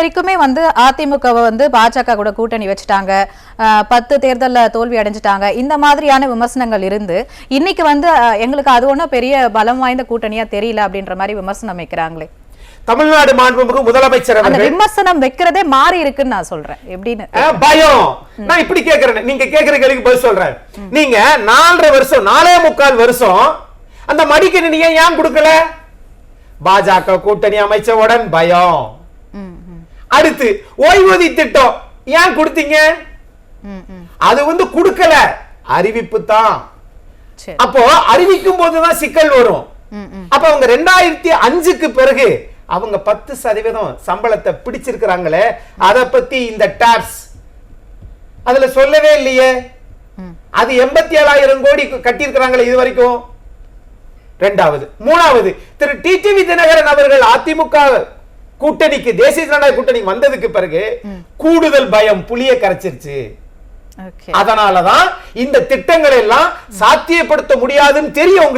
வரைக்குமே வந்து அதிமுகவை வந்து பாஜக கூட கூட்டணி வச்சுட்டாங்க, 10 தேர்தல்ல தோல்வி அடைஞ்சிட்டாங்க, இந்த மாதிரியான விமர்சனங்கள் இருந்து இன்னைக்கு வந்து எங்களுக்கு அது ஒன்றும் பெரிய பலம் வாய்ந்த கூட்டணியா தெரியல அப்படின்ற மாதிரி விமர்சனம் வைக்கிறாங்களே. தமிழ்நாடு மாண்புமிகு முதலமைச்சர் அந்த விமர்சனம் வைக்கிறதே மாறி இருக்குன்னு நான் சொல்றேன். எப்படின்னு பயம். நான் இப்படி கேக்குறேன், நீங்க கேக்குற கேள்விக்கு பதில் சொல்றேன். நீங்க 4.5 வருஷம் 4.25 வருஷம் அந்த மடிக்கணினியை ஏன் கொடுக்கல? பாஜக கூட்டணி அமைச்சவுடன் பயம். அடுத்து ஓய்வூதிய திட்டம் ஏன் கொடுத்தீங்க? அது வந்து கொடுக்கல, அறிவிப்பு தான். அப்போ அறிவிக்கும் போதுதான் சிக்கல் வரும். அப்ப அவங்க 2005க்கு பிறகு அவங்க 10% சம்பளத்தை பிடிச்சிருக்கிறாங்களே, அத பத்தி இந்த டாக்ஸ் அதுல சொல்லவே இல்லையே. அது 87,000 கோடி கட்டியிருக்கிறாங்களே இது வரைக்கும். இரண்டாவது. மூணாவது, திரு டிடிவி தினகரன் அவர்கள் அதிமுக கூட்டணிக்கு, தேசிய ஜனநாயக கூட்டணிக்கு வந்ததுக்கு பிறகு கூடுதல் பயம் புளிய கரைச்சிருச்சு. அதனாலதான் இந்த திட்டங்களை எல்லாம் சாத்தியப்படுத்த முடியாதுன்னு தெரியும்.